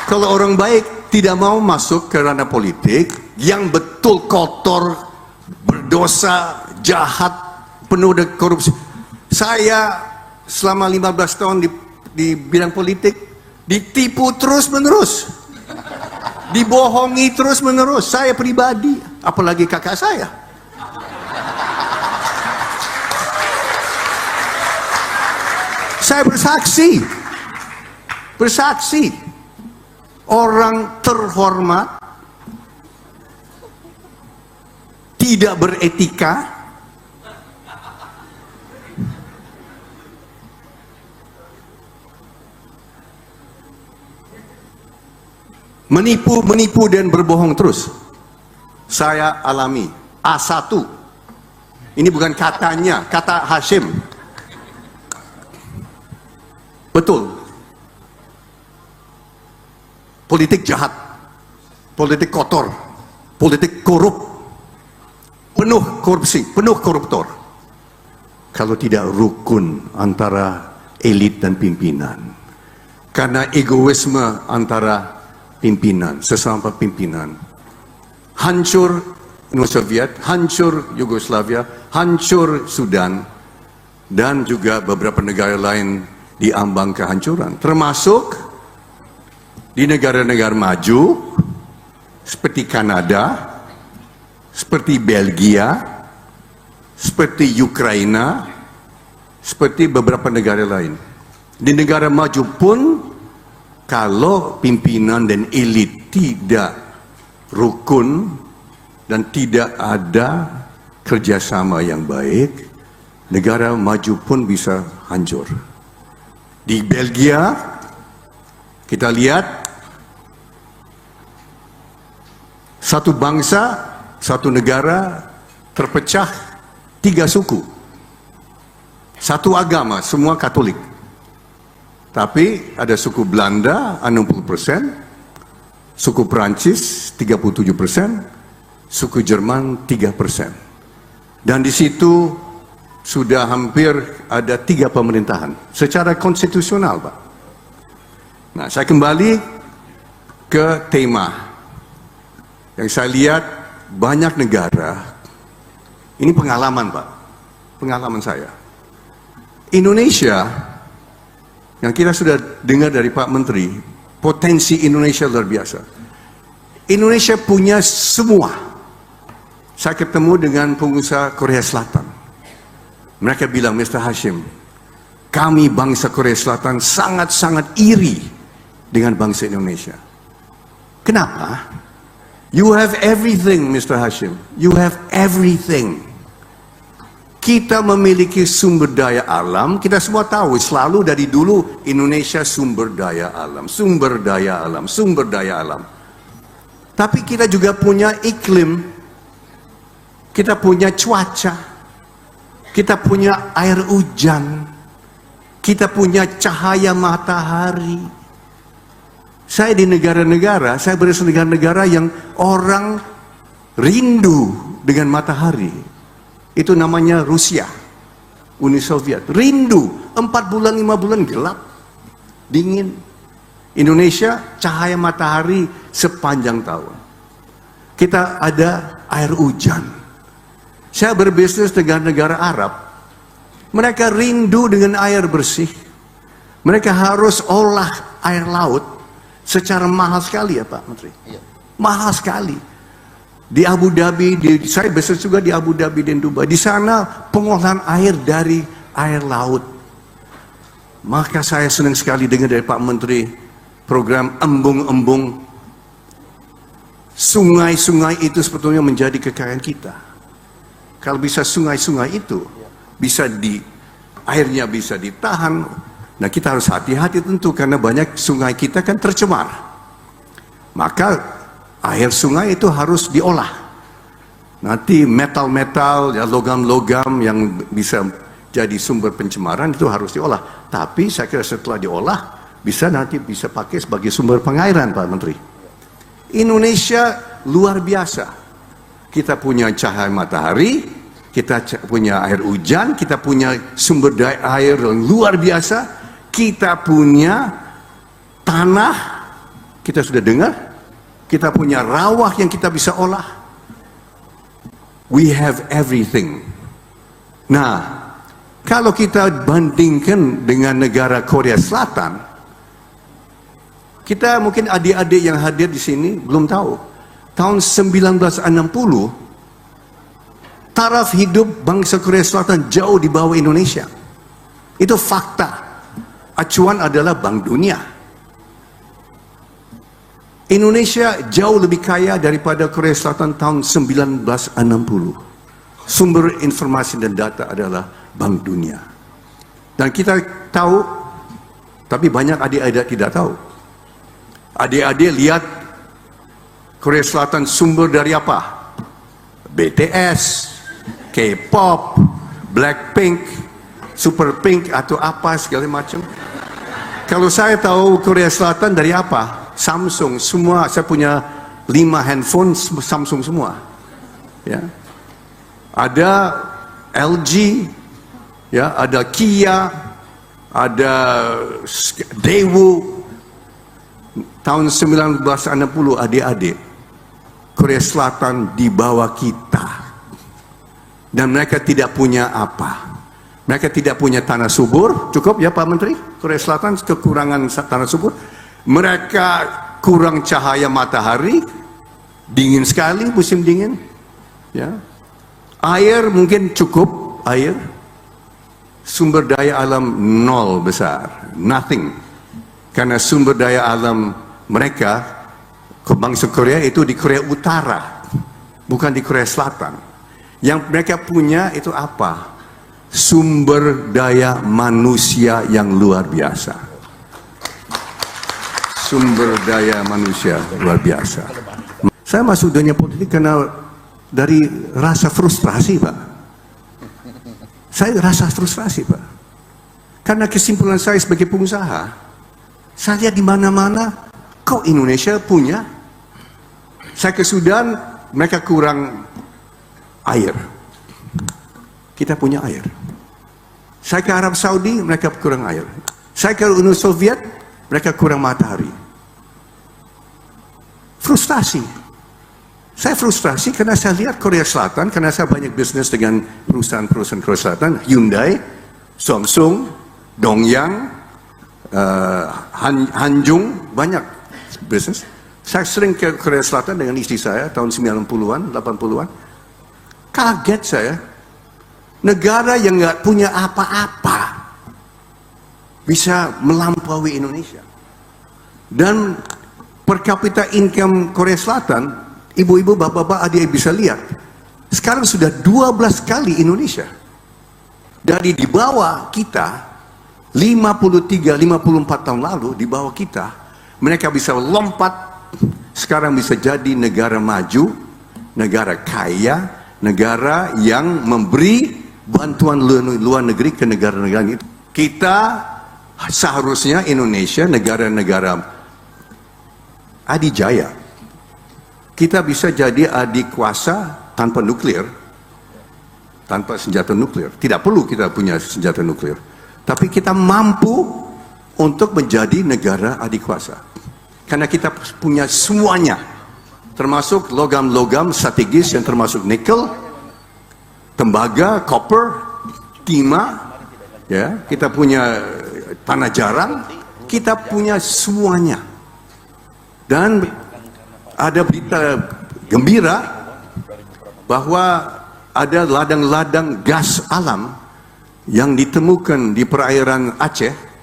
Kalau orang baik tidak mau masuk ke ranah politik yang betul kotor, berdosa, jahat, penuh dengan korupsi. Saya selama 15 tahun di bidang politik ditipu terus menerus, dibohongi terus menerus. Saya pribadi, apalagi kakak saya. Saya bersaksi, orang terhormat, tidak beretika, menipu dan berbohong terus. Saya alami. A1. Ini bukan katanya, kata Hashim. Betul. Politik jahat, politik kotor, politik korup, penuh korupsi, penuh koruptor. Kalau tidak rukun antara elit dan pimpinan, karena egoisme antara pimpinan, sesama pimpinan, hancur Uni Soviet, hancur Yugoslavia, hancur Sudan, dan juga beberapa negara lain diambang kehancuran, termasuk di negara-negara maju seperti Kanada, seperti Belgia, seperti Ukraina, seperti beberapa negara lain. Di negara maju pun, kalau pimpinan dan elit tidak rukun dan tidak ada kerjasama yang baik, negara maju pun bisa hancur. Di Belgia, kita lihat satu bangsa, satu negara terpecah 3 suku. Satu agama, semua Katolik. Tapi ada suku Belanda 60%, suku Perancis 37%, suku Jerman 3%. Dan di situ sudah hampir ada 3 pemerintahan secara konstitusional, Pak. Nah, saya kembali ke tema yang saya lihat banyak negara. Ini pengalaman, Pak, pengalaman saya. Indonesia, yang kita sudah dengar dari Pak Menteri, potensi Indonesia luar biasa. Indonesia punya semua. Saya ketemu dengan pengusaha Korea Selatan. Mereka bilang, Mr. Hashim, kami bangsa Korea Selatan sangat-sangat iri dengan bangsa Indonesia. Kenapa? You have everything, Mr. Hashim. You have everything. Kita memiliki sumber daya alam. Kita semua tahu, selalu dari dulu Indonesia sumber daya alam, sumber daya alam, sumber daya alam. Tapi kita juga punya iklim. Kita punya cuaca. Kita punya air hujan, kita punya cahaya matahari. Saya di negara-negara, saya berada di negara-negara yang orang rindu dengan matahari. Itu namanya Rusia, Uni Soviet. Rindu, 4 bulan, 5 bulan gelap, dingin. Indonesia, cahaya matahari sepanjang tahun. Kita ada air hujan. Saya berbisnis dengan negara Arab. Mereka rindu dengan air bersih. Mereka harus olah air laut secara mahal sekali, ya Pak Menteri. Iya. Mahal sekali. Di Abu Dhabi, saya bisnis juga di Abu Dhabi dan Dubai. Di sana pengolahan air dari air laut. Maka saya senang sekali dengar dari Pak Menteri program embung-embung. Sungai-sungai itu sebetulnya menjadi kekayaan kita. Kalau bisa sungai-sungai itu bisa airnya bisa ditahan. Nah, kita harus hati-hati tentu karena banyak sungai kita kan tercemar. Maka air sungai itu harus diolah. Nanti metal-metal, ya, logam-logam yang bisa jadi sumber pencemaran itu harus diolah. Tapi saya kira setelah diolah bisa nanti bisa pakai sebagai sumber pengairan, Pak Menteri. Indonesia luar biasa. Kita punya cahaya matahari, kita punya air hujan, kita punya sumber daya air yang luar biasa, kita punya tanah kita sudah dengar, kita punya rawah yang kita bisa olah. We have everything. Nah, kalau kita bandingkan dengan negara Korea Selatan, kita mungkin adik-adik yang hadir di sini belum tahu. Tahun 1960, taraf hidup bangsa Korea Selatan jauh di bawah Indonesia. Itu fakta. Acuan adalah Bank Dunia. Indonesia jauh lebih kaya daripada Korea Selatan tahun 1960. Sumber informasi dan data adalah Bank Dunia. Dan kita tahu, tapi banyak adik-adik tidak tahu. Adik-adik lihat Korea Selatan sumber dari apa? BTS, K-pop, Blackpink, Super Pink atau apa segala macam. Kalau saya tahu Korea Selatan dari apa? Samsung, semua. Saya punya 5 handphone Samsung semua. Ya. Ada LG, ya, ada Kia, ada Daewoo. Tahun 1960 adik-adik, Korea Selatan di bawah kita. Dan mereka tidak punya apa? Mereka tidak punya tanah subur. Cukup ya Pak Menteri? Korea Selatan kekurangan tanah subur. Mereka kurang cahaya matahari, dingin sekali musim dingin. Ya. Air mungkin cukup, air. Sumber daya alam nol besar, nothing. Karena sumber daya alam mereka, bangsa Korea itu di Korea Utara, bukan di Korea Selatan. Yang mereka punya itu apa? Sumber daya manusia yang luar biasa. Sumber daya manusia luar biasa. Saya masuk dunia politik karena dari rasa frustrasi, Pak. Saya rasa frustrasi, Pak. Karena kesimpulan saya sebagai pengusaha, saya lihat di mana-mana, kok Indonesia punya? Saya ke Sudan, mereka kurang air. Kita punya air. Saya ke Arab Saudi, mereka kurang air. Saya ke Uni Soviet, mereka kurang matahari. Frustrasi. Saya frustrasi karena saya lihat Korea Selatan, karena saya banyak bisnis dengan perusahaan-perusahaan Korea Selatan, Hyundai, Samsung, Dongyang, Hanjung, banyak bisnis. Saya sering ke Korea Selatan dengan istri saya tahun 90-an, 80-an. Kaget saya. Negara yang nggak punya apa-apa bisa melampaui Indonesia. Dan per kapita income Korea Selatan, ibu-ibu, bapak-bapak, adik bisa lihat. Sekarang sudah 12 kali Indonesia. Dari di bawah kita, 53-54 tahun lalu, di bawah kita, mereka bisa lompat, sekarang bisa jadi negara maju, negara kaya, negara yang memberi bantuan luar negeri ke negara-negara itu. Kita seharusnya Indonesia, negara-negara adijaya, kita bisa jadi adikuasa tanpa nuklir, tanpa senjata nuklir. Tidak perlu kita punya senjata nuklir, tapi kita mampu untuk menjadi negara adikuasa karena kita punya semuanya, termasuk logam-logam strategis yang termasuk nikel, tembaga, copper, timah, ya, kita punya tanah jarang, kita punya semuanya. Dan ada berita gembira bahwa ada ladang-ladang gas alam yang ditemukan di perairan Aceh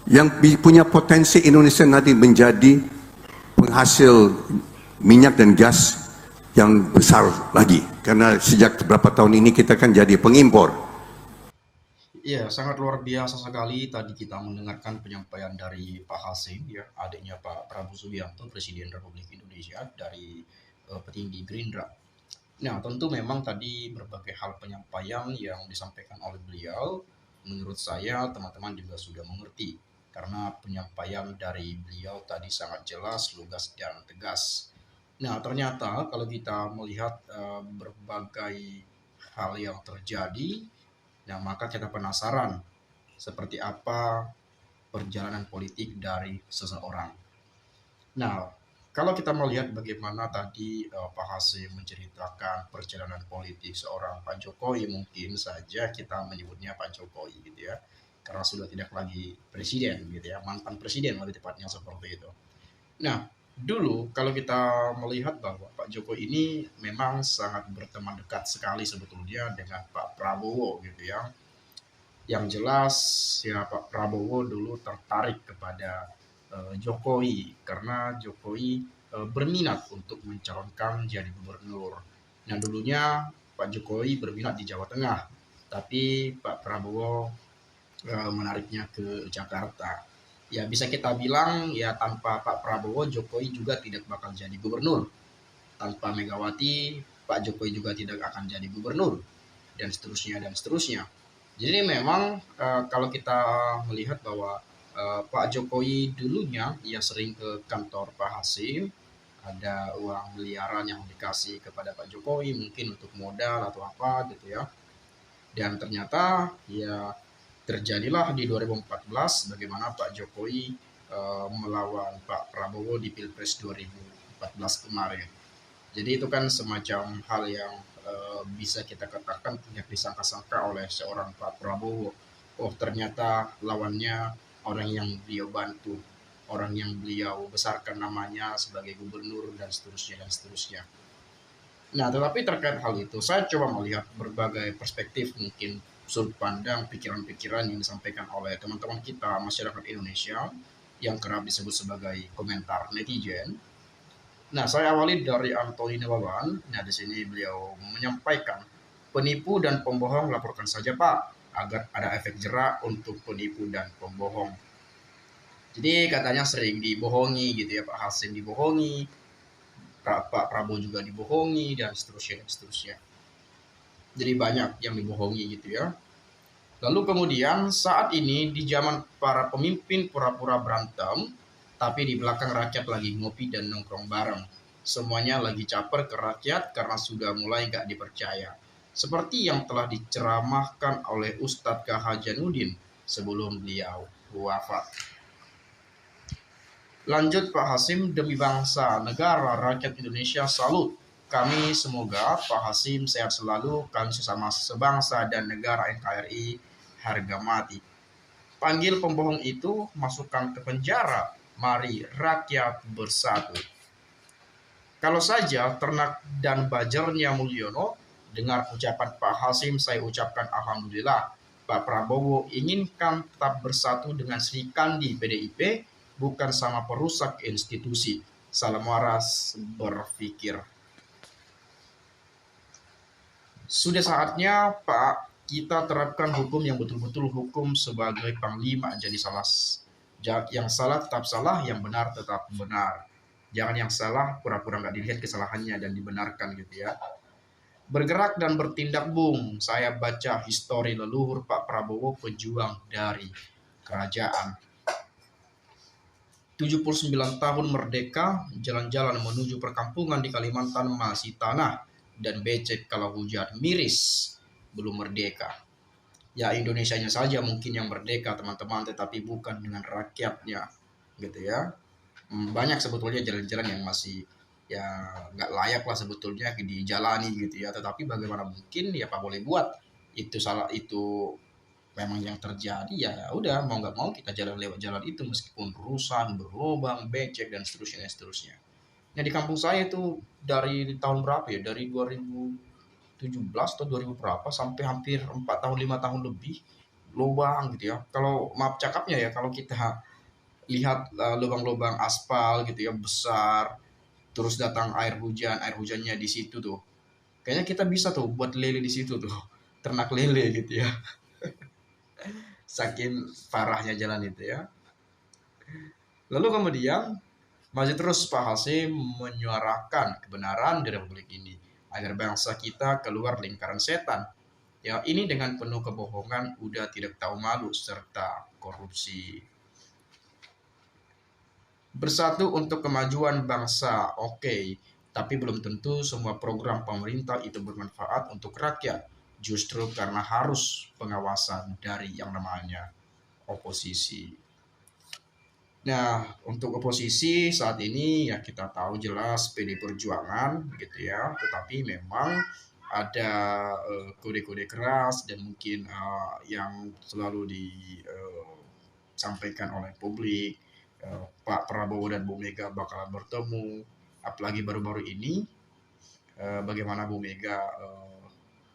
yang punya potensi Indonesia nanti menjadi penghasil minyak dan gas yang besar lagi. Karena sejak beberapa tahun ini kita kan jadi pengimpor. Iya, sangat luar biasa sekali tadi kita mendengarkan penyampaian dari Pak Hasim, ya, adiknya Pak Prabowo Subianto, Presiden Republik Indonesia, dari petinggi Gerindra. Nah, tentu memang tadi berbagai hal penyampaian yang disampaikan oleh beliau, menurut saya teman-teman juga sudah mengerti, karena penyampaian dari beliau tadi sangat jelas, lugas, dan tegas. Nah, ternyata kalau kita melihat berbagai hal yang terjadi, nah maka kita penasaran seperti apa perjalanan politik dari seseorang. Nah, kalau kita melihat bagaimana tadi Pak Hasim menceritakan perjalanan politik seorang Pak Jokowi, mungkin saja kita menyebutnya Pak Jokowi gitu ya, karena sudah tidak lagi presiden gitu ya, mantan presiden lebih tepatnya seperti itu. Nah, dulu kalau kita melihat bahwa Pak Jokowi ini memang sangat berteman dekat sekali sebetulnya dengan Pak Prabowo gitu ya. Yang jelas ya Pak Prabowo dulu tertarik kepada Jokowi karena Jokowi berminat untuk mencalonkan jadi gubernur. Nah dulunya Pak Jokowi berminat di Jawa Tengah, tapi Pak Prabowo menariknya ke Jakarta. Ya bisa kita bilang ya tanpa Pak Prabowo Jokowi juga tidak bakal jadi gubernur. Tanpa Megawati Pak Jokowi juga tidak akan jadi gubernur dan seterusnya dan seterusnya. Jadi memang kalau kita melihat bahwa Pak Jokowi dulunya ia sering ke kantor Pak Hasim, ada uang miliaran yang dikasih kepada Pak Jokowi mungkin untuk modal atau apa gitu ya. Dan ternyata ya terjadilah di 2014 bagaimana Pak Jokowi melawan Pak Prabowo di Pilpres 2014 kemarin. Jadi itu kan semacam hal yang bisa kita katakan tidak disangka-sangka oleh seorang Pak Prabowo. Oh ternyata lawannya orang yang beliau bantu, orang yang beliau besarkan namanya sebagai gubernur dan seterusnya dan seterusnya. Nah, tetapi terkait hal itu, saya coba melihat berbagai perspektif mungkin sudut pandang, pikiran-pikiran yang disampaikan oleh teman-teman kita masyarakat Indonesia yang kerap disebut sebagai komentar netizen. Nah, saya awali dari Anthony Nawawan. Nah, di sini beliau menyampaikan, penipu dan pembohong laporkan saja Pak, agar ada efek jerak untuk penipu dan pembohong. Jadi katanya sering dibohongi gitu ya, Pak Hasim dibohongi, Pak Prabowo juga dibohongi, dan seterusnya, dan seterusnya. Jadi banyak yang dibohongi gitu ya. Lalu kemudian saat ini di zaman para pemimpin pura-pura berantem, tapi di belakang rakyat lagi ngopi dan nongkrong bareng. Semuanya lagi caper ke rakyat karena sudah mulai gak dipercaya. Seperti yang telah diceramahkan oleh Ustadz K. Hajanuddin sebelum beliau wafat. Lanjut Pak Hasim, demi bangsa, negara, rakyat Indonesia, salut. Kami semoga Pak Hasim sehat selalu, kami sesama sebangsa dan negara NKRI harga mati. Panggil pembohong itu, masukkan ke penjara, mari rakyat bersatu. Kalau saja ternak dan bajarnya Mulyono, dengar ucapan Pak Hasim saya ucapkan Alhamdulillah. Pak Prabowo inginkan tetap bersatu dengan Sri Kandi PDIP, bukan sama perusak institusi. Salam waras berpikir. Sudah saatnya Pak kita terapkan hukum yang betul-betul hukum sebagai panglima. Jadi yang salah tetap salah, yang benar tetap benar. Jangan yang salah pura-pura nggak dilihat kesalahannya dan dibenarkan gitu ya. Bergerak dan bertindak Bung. Saya baca histori leluhur Pak Prabowo pejuang dari kerajaan. 79 tahun merdeka, jalan-jalan menuju perkampungan di Kalimantan masih tanah dan becek kalau hujan miris, belum merdeka. Ya Indonesianya saja mungkin yang merdeka teman-teman, tetapi bukan dengan rakyatnya gitu ya. Banyak sebetulnya jalan-jalan yang masih ya nggak layak lah sebetulnya dijalani gitu ya, tetapi bagaimana mungkin ya Pak boleh buat, itu salah, itu memang yang terjadi ya udah mau nggak mau kita jalan lewat jalan itu meskipun rusak, berlubang, becek dan seterusnya dan seterusnya. Nah di kampung saya itu dari tahun berapa ya, dari 2017 atau 2000 berapa sampai hampir 4 tahun 5 tahun lebih lubang gitu ya. Kalau maaf cakapnya ya, kalau kita lihat lubang-lubang aspal gitu ya besar, terus datang air hujannya di situ tuh, kayaknya kita bisa tuh buat lele di situ tuh, ternak lele gitu ya, saking parahnya jalan itu ya. Lalu kemudian masih terus Pak Hasim menyuarakan kebenaran di Republik ini agar bangsa kita keluar lingkaran setan. Ya ini dengan penuh kebohongan, udah tidak tahu malu serta korupsi. Bersatu untuk kemajuan bangsa, oke. Tapi belum tentu semua program pemerintah itu bermanfaat untuk rakyat. Justru karena harus pengawasan dari yang namanya oposisi. Nah, untuk oposisi saat ini ya kita tahu jelas PD Perjuangan gitu ya, tetapi memang ada kode-kode keras dan mungkin yang selalu disampaikan oleh publik. Pak Prabowo dan Bu Mega bakalan bertemu, apalagi baru-baru ini bagaimana Bu Mega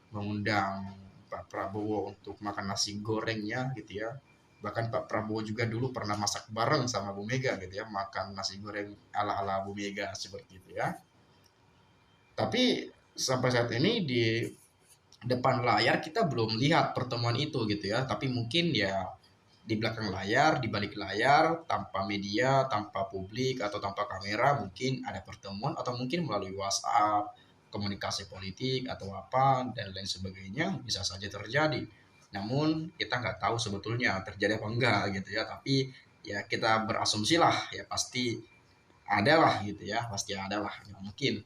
mengundang Pak Prabowo untuk makan nasi gorengnya gitu ya. Bahkan Pak Prabowo juga dulu pernah masak bareng sama Bu Mega gitu ya, makan nasi goreng ala-ala Bu Mega seperti itu ya. Tapi sampai saat ini di depan layar kita belum lihat pertemuan itu gitu ya. Tapi mungkin ya di belakang layar, di balik layar, tanpa media, tanpa publik atau tanpa kamera mungkin ada pertemuan atau mungkin melalui WhatsApp, komunikasi politik atau apa dan lain sebagainya bisa saja terjadi. Namun kita nggak tahu sebetulnya terjadi apa enggak gitu ya. Tapi ya kita berasumsi lah ya pasti ada lah gitu ya, pasti ada lah nggak mungkin.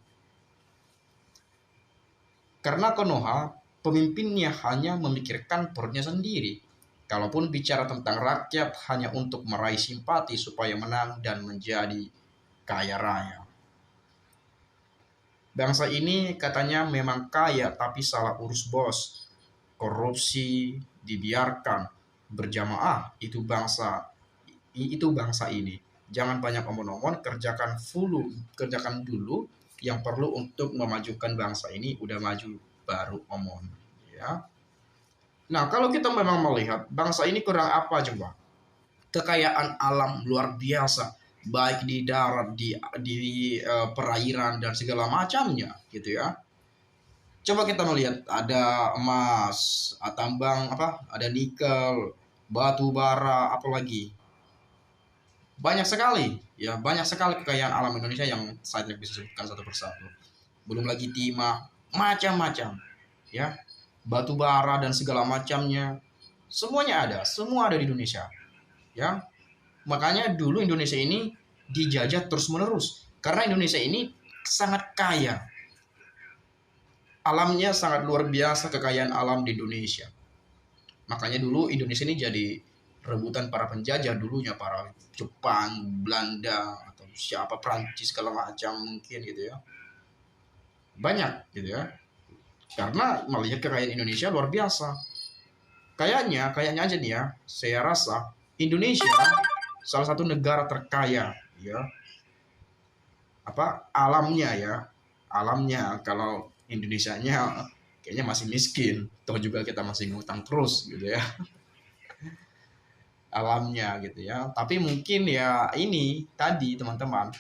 Karena Konoha pemimpinnya hanya memikirkan perutnya sendiri. Kalaupun bicara tentang rakyat hanya untuk meraih simpati supaya menang dan menjadi kaya raya. Bangsa ini katanya memang kaya tapi salah urus bos. Korupsi dibiarkan berjamaah itu bangsa ini. Jangan banyak omong-omong, kerjakan dulu yang perlu untuk memajukan bangsa ini. Udah maju baru omong ya. Nah, kalau kita memang melihat bangsa ini kurang apa coba? Kekayaan alam luar biasa, baik di darat, di perairan dan segala macamnya, gitu ya. Coba kita melihat ada emas, tambang apa? Ada nikel, batu bara, apalagi banyak sekali, ya banyak sekali kekayaan alam Indonesia yang saya tidak bisa sebutkan satu persatu. Belum lagi timah, macam-macam, ya batu bara dan segala macamnya semuanya ada, semua ada di Indonesia ya. Makanya dulu Indonesia ini dijajah terus menerus karena Indonesia ini sangat kaya, alamnya sangat luar biasa, kekayaan alam di Indonesia. Makanya dulu Indonesia ini jadi rebutan para penjajah dulunya, para Jepang, Belanda atau siapa, Prancis segala macam mungkin gitu ya, banyak gitu ya, karena melihat kekayaan Indonesia luar biasa. Kayaknya aja nih ya, saya rasa Indonesia salah satu negara terkaya ya, apa alamnya ya, alamnya. Kalau Indonesianya kayaknya masih miskin, toh juga kita masih ngutang terus gitu ya, alamnya gitu ya. Tapi mungkin ya ini tadi teman-teman,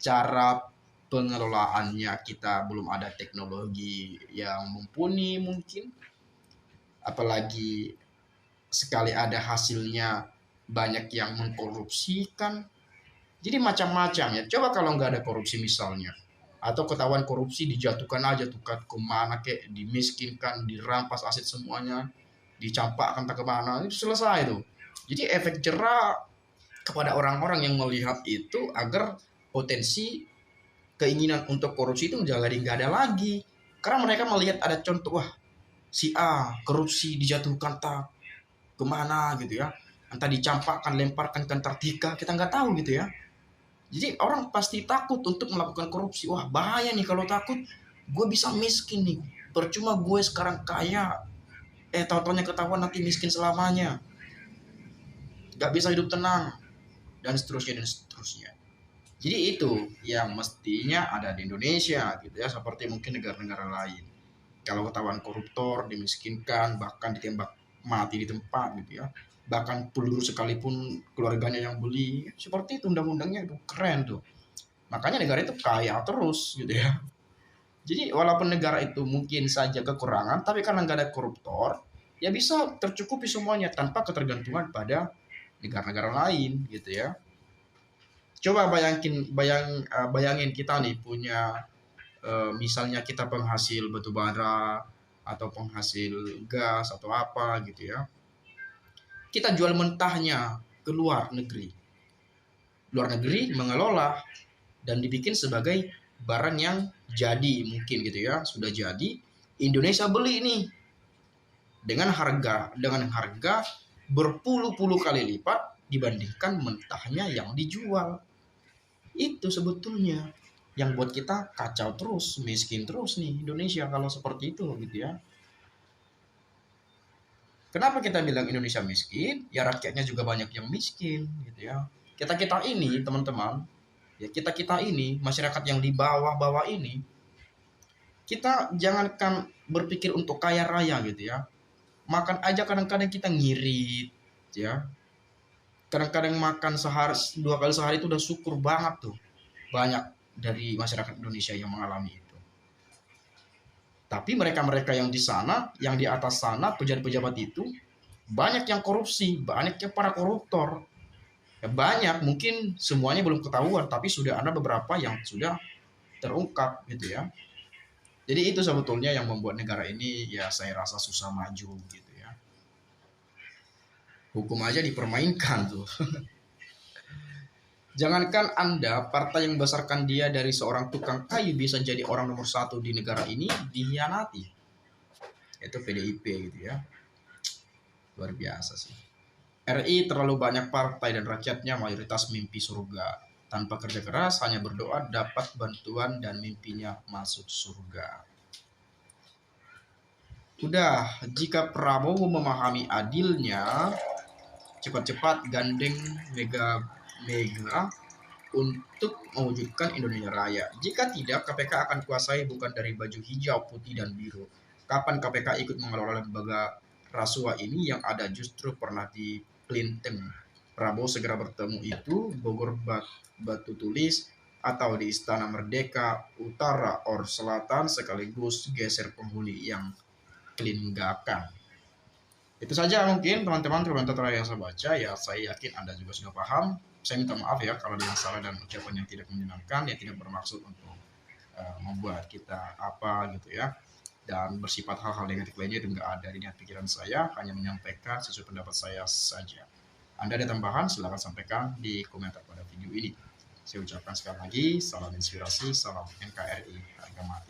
cara pengelolaannya kita belum ada teknologi yang mumpuni mungkin, apalagi sekali ada hasilnya banyak yang mengkorupsikan. Jadi macam-macam ya. Coba kalau nggak ada korupsi misalnya, atau ketahuan korupsi dijatuhkan aja tuh ke kemana, kayak dimiskinkan, dirampas aset semuanya, dicampakkan ke kemana, itu selesai tuh. Jadi efek jera kepada orang-orang yang melihat itu agar potensi keinginan untuk korupsi itu jadi nggak ada lagi. Karena mereka melihat ada contoh, wah si A korupsi dijatuhkan tak kemana gitu ya, entah dicampakkan, lemparkan ke Antartika, kita nggak tahu gitu ya. Jadi orang pasti takut untuk melakukan korupsi. Wah bahaya nih kalau takut, gue bisa miskin nih, percuma gue sekarang kaya, tahu-taunya ketahuan nanti miskin selamanya, nggak bisa hidup tenang, dan seterusnya dan seterusnya. Jadi itu yang mestinya ada di Indonesia gitu ya, seperti mungkin negara-negara lain. Kalau ketahuan koruptor, dimiskinkan, bahkan ditembak mati di tempat gitu ya, bahkan peluru sekalipun keluarganya yang beli, seperti itu undang-undangnya, itu keren tuh. Makanya negara itu kaya terus gitu ya. Jadi walaupun negara itu mungkin saja kekurangan, tapi karena nggak ada koruptor, ya bisa tercukupi semuanya tanpa ketergantungan pada negara-negara lain gitu ya. Coba bayangin kita nih punya misalnya kita penghasil batu bara atau penghasil gas atau apa gitu ya. Kita jual mentahnya ke luar negeri. Luar negeri mengelola dan dibikin sebagai barang yang jadi mungkin gitu ya, sudah jadi. Indonesia beli nih dengan harga berpuluh-puluh kali lipat, dibandingkan mentahnya yang dijual. Itu sebetulnya yang buat kita kacau terus, miskin terus nih Indonesia kalau seperti itu gitu ya. Kenapa kita bilang Indonesia miskin? Ya rakyatnya juga banyak yang miskin gitu ya. Kita-kita ini teman-teman, ya kita-kita ini masyarakat yang di bawah-bawah ini, kita jangankan berpikir untuk kaya raya gitu ya. Makan aja kadang-kadang kita ngirit ya. Kadang-kadang makan sehari 2 kali sehari itu udah syukur banget tuh. Banyak dari masyarakat Indonesia yang mengalami itu. Tapi mereka-mereka yang di sana, yang di atas sana, pejabat-pejabat itu, banyak yang korupsi, banyak yang para koruptor. Ya banyak, mungkin semuanya belum ketahuan, tapi sudah ada beberapa yang sudah terungkap gitu ya. Jadi itu sebetulnya yang membuat negara ini ya saya rasa susah maju gitu ya. Hukum aja dipermainkan tuh. Jangankan Anda, partai yang membesarkan dia dari seorang tukang kayu bisa jadi orang nomor 1 di negara ini dihianati. Itu PDIP gitu ya. Luar biasa sih. RI terlalu banyak partai dan rakyatnya mayoritas mimpi surga. Tanpa kerja keras, hanya berdoa dapat bantuan dan mimpinya masuk surga. Udah, jika Prabowo memahami adilnya, cepat-cepat gandeng mega untuk mewujudkan Indonesia Raya. Jika tidak, KPK akan kuasai bukan dari baju hijau, putih, dan biru. Kapan KPK ikut mengelola lembaga rasuah ini yang ada justru pernah di Clinton. Prabowo segera bertemu itu, Bogor Batu Tulis, atau di Istana Merdeka Utara or Selatan sekaligus geser penghuni yang kelinggakan. Itu saja mungkin teman-teman komentar yang saya baca, ya saya yakin Anda juga sudah paham. Saya minta maaf ya kalau ada yang salah dan ucapan yang tidak menyenangkan, ya tidak bermaksud untuk membuat kita apa gitu ya. Dan bersifat hal-hal negatif lainnya itu nggak ada di niat pikiran saya, hanya menyampaikan sesuai pendapat saya saja. Anda ada tambahan, silakan sampaikan di komentar pada video ini. Saya ucapkan sekali lagi, salam inspirasi, salam NKRI, harga mati.